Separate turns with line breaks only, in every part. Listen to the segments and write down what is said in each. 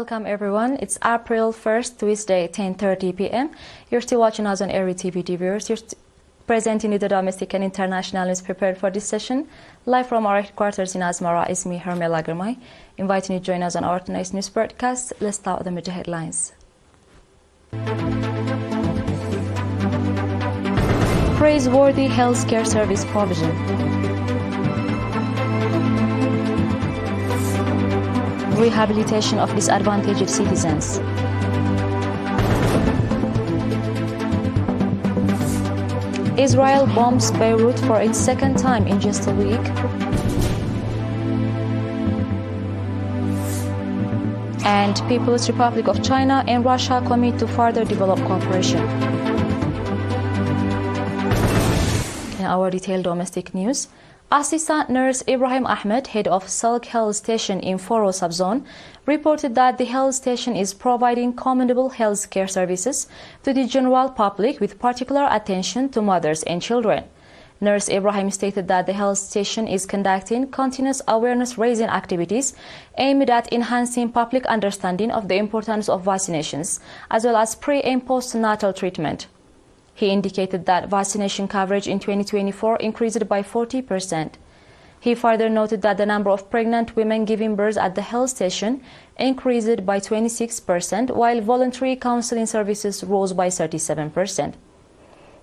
Welcome everyone. It's April 1st, Tuesday, 10:30 p.m. You're still watching us on ERi-TV viewers. You're presenting you the domestic and international news prepared for this session. Live from our headquarters in Asmara is me, Hermela Germay, inviting you to join us on our tonight's news broadcast. Let's start with the major headlines. Praiseworthy healthcare service provision. Rehabilitation of disadvantaged citizens. Israel bombs Beirut for its second time in just a week. And People's Republic of China and Russia commit to further develop cooperation. In our detailed domestic news, Assistant Nurse Ibrahim Ahmed, head of Salk Health Station in Foro subzone, reported that the health station is providing commendable health care services to the general public with particular attention to mothers and children. Nurse Ibrahim stated that the health station is conducting continuous awareness-raising activities aimed at enhancing public understanding of the importance of vaccinations, as well as pre- and postnatal treatment. He indicated that vaccination coverage in 2024 increased by 40%. He further noted that the number of pregnant women giving birth at the health station increased by 26%, while voluntary counseling services rose by 37%.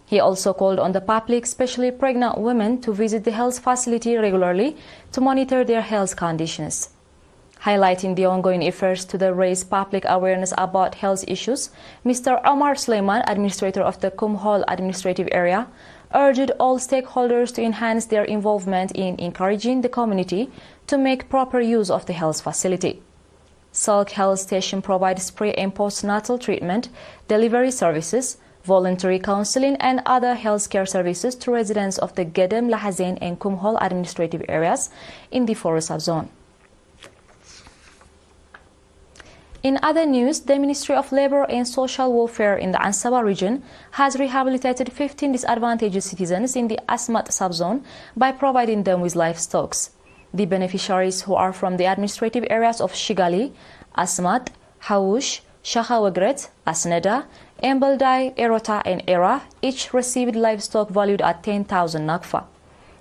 He also called on the public, especially pregnant women, to visit the health facility regularly to monitor their health conditions. Highlighting the ongoing efforts to raise public awareness about health issues, Mr. Omar Suleiman, administrator of the Kumhol administrative area, urged all stakeholders to enhance their involvement in encouraging the community to make proper use of the health facility. Salk Health Station provides pre- and postnatal treatment, delivery services, voluntary counseling, and other healthcare services to residents of the Gedem, Lahazen, and Kumhol administrative areas in the Foro subzone. In other news, the Ministry of Labor and Social Welfare in the Ansaba region has rehabilitated 15 disadvantaged citizens in the Asmat subzone by providing them with livestock. The beneficiaries, who are from the administrative areas of Shigali, Asmat, Hawush, Shahawagret, Asneda, Embaldai, Erota, and Era, each received livestock valued at 10,000 nakfa.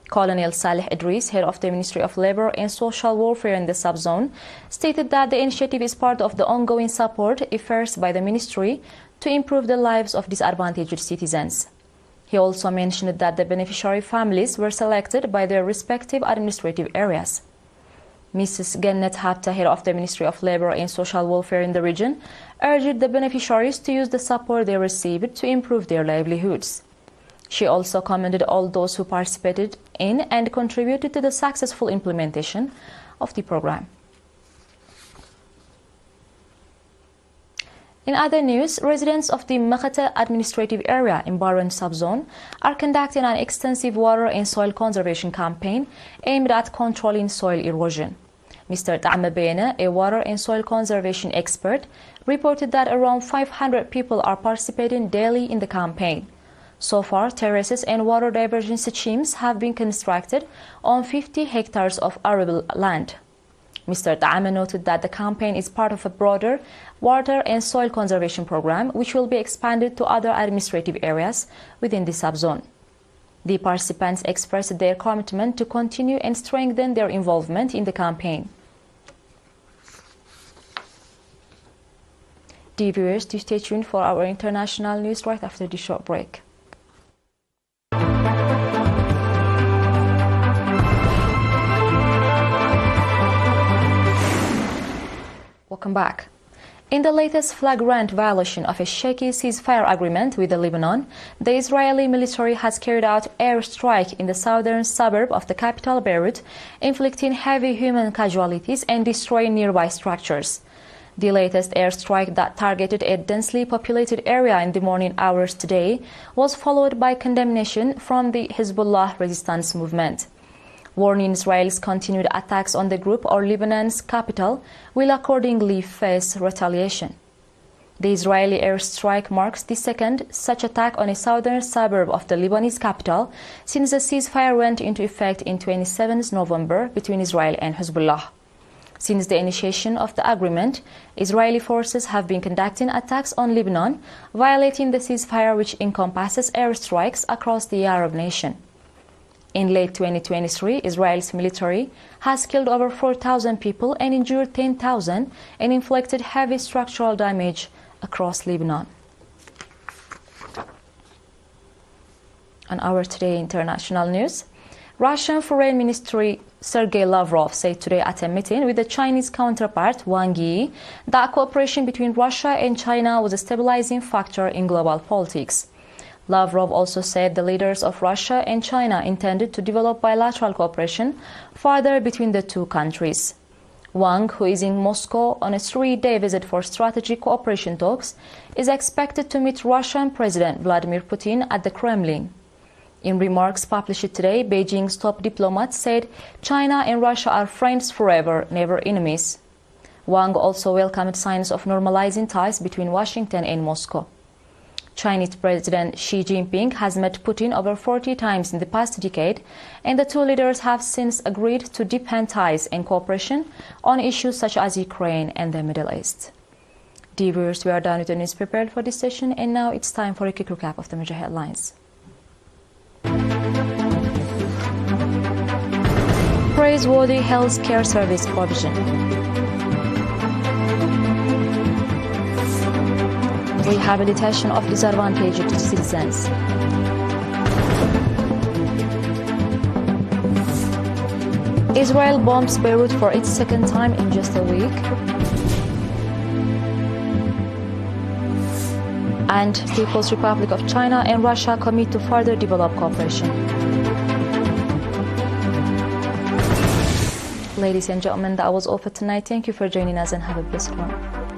Colonel Saleh Idris, head of the Ministry of Labor and Social Welfare in the subzone, stated that the initiative is part of the ongoing support efforts by the ministry to improve the lives of disadvantaged citizens. He also mentioned that the beneficiary families were selected by their respective administrative areas. Mrs. Gennet Hapta, head of the Ministry of Labor and Social Welfare in the region, urged the beneficiaries to use the support they received to improve their livelihoods. She also commended all those who participated in and contributed to the successful implementation of the program. In other news, residents of the Makhata administrative area in Baran subzone are conducting an extensive water and soil conservation campaign aimed at controlling soil erosion. Mr. Ta'ama Bena, a water and soil conservation expert, reported that around 500 people are participating daily in the campaign. So far, terraces and water diversion schemes have been constructed on 50 hectares of arable land. Mr. Ta'ama noted that the campaign is part of a broader water and soil conservation program, which will be expanded to other administrative areas within the subzone. The participants expressed their commitment to continue and strengthen their involvement in the campaign. Dear viewers, do stay tuned for our international news right after this short break. Welcome back. In the latest flagrant violation of a shaky ceasefire agreement with Lebanon, the Israeli military has carried out airstrike in the southern suburb of the capital Beirut, inflicting heavy human casualties and destroying nearby structures. The latest airstrike that targeted a densely populated area in the morning hours today was followed by condemnation from the Hezbollah resistance movement. Warning Israel's continued attacks on the group or Lebanon's capital will accordingly face retaliation. The Israeli airstrike marks the second such attack on a southern suburb of the Lebanese capital since the ceasefire went into effect in 27 November between Israel and Hezbollah. Since the initiation of the agreement, Israeli forces have been conducting attacks on Lebanon, violating the ceasefire which encompasses airstrikes across the Arab nation. In late 2023, Israel's military has killed over 4,000 people and injured 10,000 and inflicted heavy structural damage across Lebanon. On our today international news, Russian Foreign Ministry Sergei Lavrov said today at a meeting with the Chinese counterpart Wang Yi that cooperation between Russia and China was a stabilizing factor in global politics. Lavrov also said the leaders of Russia and China intended to develop bilateral cooperation further between the two countries. Wang, who is in Moscow on a 3-day visit for strategic cooperation talks, is expected to meet Russian President Vladimir Putin at the Kremlin. In remarks published today, Beijing's top diplomat said China and Russia are friends forever, never enemies. Wang also welcomed signs of normalizing ties between Washington and Moscow. Chinese President Xi Jinping has met Putin over 40 times in the past decade, and the two leaders have since agreed to deepen ties and cooperation on issues such as Ukraine and the Middle East. Dear viewers, we are done with the news prepared for this session, and now it's time for a quick recap of the major headlines. Praiseworthy health care service provision. Rehabilitation of disadvantaged citizens. Israel bombs Beirut for its second time in just a week. And People's Republic of China and Russia commit to further develop cooperation. Ladies and gentlemen, that was all for tonight. Thank you for joining us and have a blessed one.